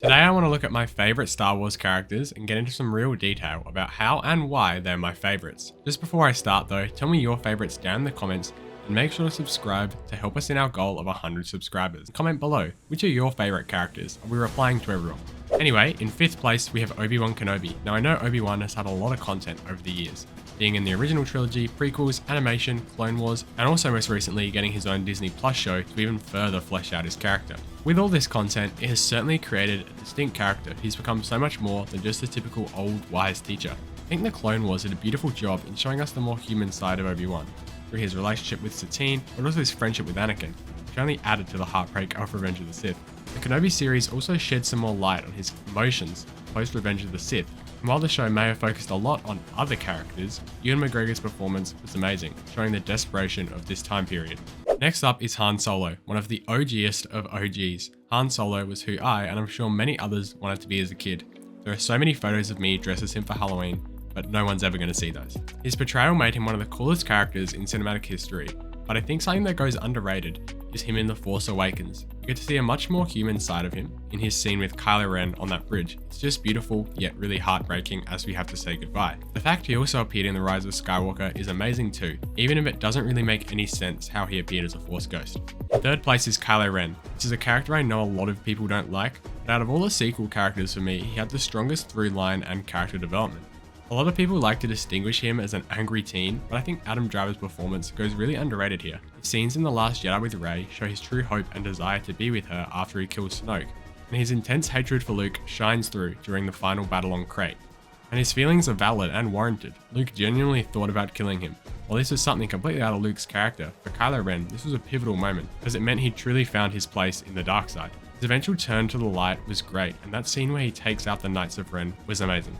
Today I want to look at my favourite Star Wars characters and get into some real detail about how and why they're my favourites. Just before I start though, tell me your favourites down in the comments and make sure to subscribe to help us in our goal of 100 subscribers. Comment below, which are your favourite characters? I'll be replying to everyone. Anyway, in 5th place we have Obi-Wan Kenobi. Now I know Obi-Wan has had a lot of content over the years, being in the original trilogy, prequels, animation, Clone Wars, and also most recently getting his own Disney Plus show to even further flesh out his character. With all this content, it has certainly created a distinct character. He's become so much more than just a typical old, wise teacher. I think the Clone Wars did a beautiful job in showing us the more human side of Obi-Wan, through his relationship with Satine, but also his friendship with Anakin, which only added to the heartbreak of Revenge of the Sith. The Kenobi series also shed some more light on his emotions post Revenge of the Sith, and while the show may have focused a lot on other characters, Ewan McGregor's performance was amazing, showing the desperation of this time period. Next up is Han Solo, one of the OGest of OGs. Han Solo was who I, and I'm sure many others, wanted to be as a kid. There are so many photos of me dressed as him for Halloween, but no one's ever going to see those. His portrayal made him one of the coolest characters in cinematic history, but I think something that goes underrated is him in The Force Awakens. You get to see a much more human side of him in his scene with Kylo Ren on that bridge. It's just beautiful, yet really heartbreaking as we have to say goodbye. The fact he also appeared in The Rise of Skywalker is amazing too, even if it doesn't really make any sense how he appeared as a Force ghost. In 3rd place is Kylo Ren, which is a character I know a lot of people don't like, but out of all the sequel characters for me, he had the strongest through line and character development. A lot of people like to distinguish him as an angry teen, but I think Adam Driver's performance goes really underrated here. His scenes in The Last Jedi with Rey show his true hope and desire to be with her after he kills Snoke, and his intense hatred for Luke shines through during the final battle on Crate. And his feelings are valid and warranted. Luke genuinely thought about killing him. While this was something completely out of Luke's character, for Kylo Ren this was a pivotal moment, because it meant he truly found his place in the dark side. His eventual turn to the light was great, and that scene where he takes out the Knights of Ren was amazing.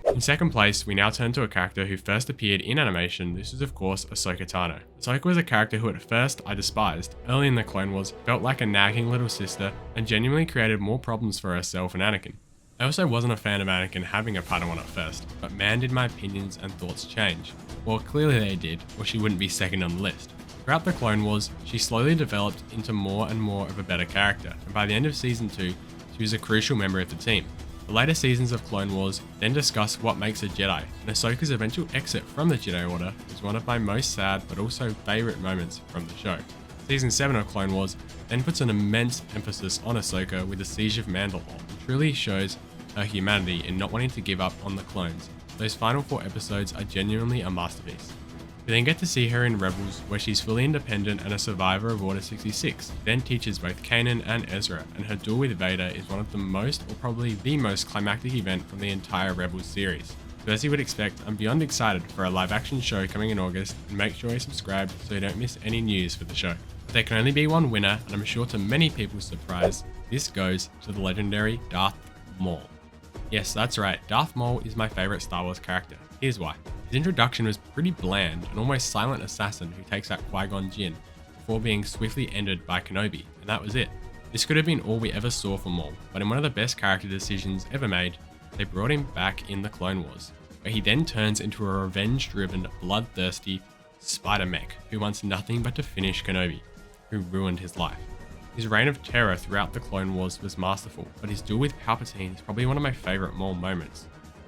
In 2nd place, we now turn to a character who first appeared in animation. This is of course Ahsoka Tano. Ahsoka was a character who at first I despised. Early in the Clone Wars, felt like a nagging little sister and genuinely created more problems for herself and Anakin. I also wasn't a fan of Anakin having a Padawan at first, but man did my opinions and thoughts change. Well, clearly they did, or she wouldn't be second on the list. Throughout the Clone Wars, she slowly developed into more and more of a better character, and by the end of Season 2, she was a crucial member of the team. The later seasons of Clone Wars then discuss what makes a Jedi, and Ahsoka's eventual exit from the Jedi Order is one of my most sad but also favourite moments from the show. Season 7 of Clone Wars then puts an immense emphasis on Ahsoka with the Siege of Mandalore and truly shows her humanity in not wanting to give up on the clones. Those final 4 episodes are genuinely a masterpiece. We then get to see her in Rebels, where she's fully independent and a survivor of Order 66. She then teaches both Kanan and Ezra, and her duel with Vader is one of the most, or probably the most climactic event from the entire Rebels series. So as you would expect, I'm beyond excited for a live action show coming in August, and make sure you subscribe so you don't miss any news for the show. But there can only be one winner, and I'm sure to many people's surprise, this goes to the legendary Darth Maul. Yes, that's right, Darth Maul is my favourite Star Wars character. Here's why. His introduction was pretty bland, an almost silent assassin who takes out Qui-Gon Jinn before being swiftly ended by Kenobi, and that was it. This could have been all we ever saw from Maul, but in one of the best character decisions ever made, they brought him back in the Clone Wars, where he then turns into a revenge-driven, bloodthirsty spider mech who wants nothing but to finish Kenobi, who ruined his life. His reign of terror throughout the Clone Wars was masterful, but his duel with Palpatine is probably one of my favourite Maul moments.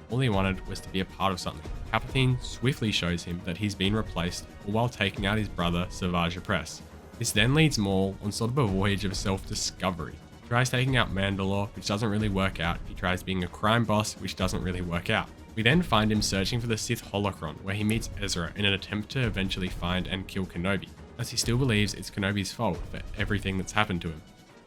All he wanted was to be a part of something. Palpatine swiftly shows him that he's been replaced, all while taking out his brother Savage Opress. This then leads Maul on sort of a voyage of self-discovery. He tries taking out Mandalore, which doesn't really work out. He tries being a crime boss, which doesn't really work out. We then find him searching for the Sith holocron, where he meets Ezra in an attempt to eventually find and kill Kenobi, as he still believes it's Kenobi's fault for everything that's happened to him.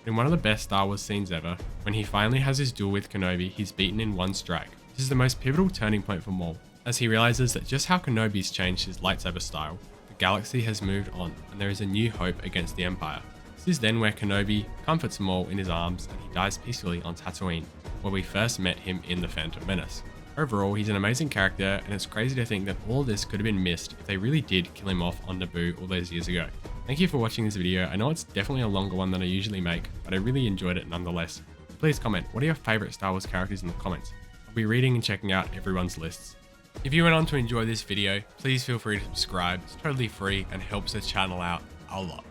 In one of the best Star Wars scenes ever, when he finally has his duel with Kenobi, he's beaten in one strike. This is the most pivotal turning point for Maul, as he realizes that just how Kenobi's changed his lightsaber style, the galaxy has moved on and there is a new hope against the Empire. This is then where Kenobi comforts Maul in his arms and he dies peacefully on Tatooine, where we first met him in The Phantom Menace. Overall, he's an amazing character, and it's crazy to think that all this could have been missed if they really did kill him off on Naboo all those years ago. Thank you for watching this video. I know it's definitely a longer one than I usually make, but I really enjoyed it nonetheless. Please comment, what are your favourite Star Wars characters in the comments? I'll be reading and checking out everyone's lists. If you went on to enjoy this video, please feel free to subscribe. It's totally free and helps the channel out a lot.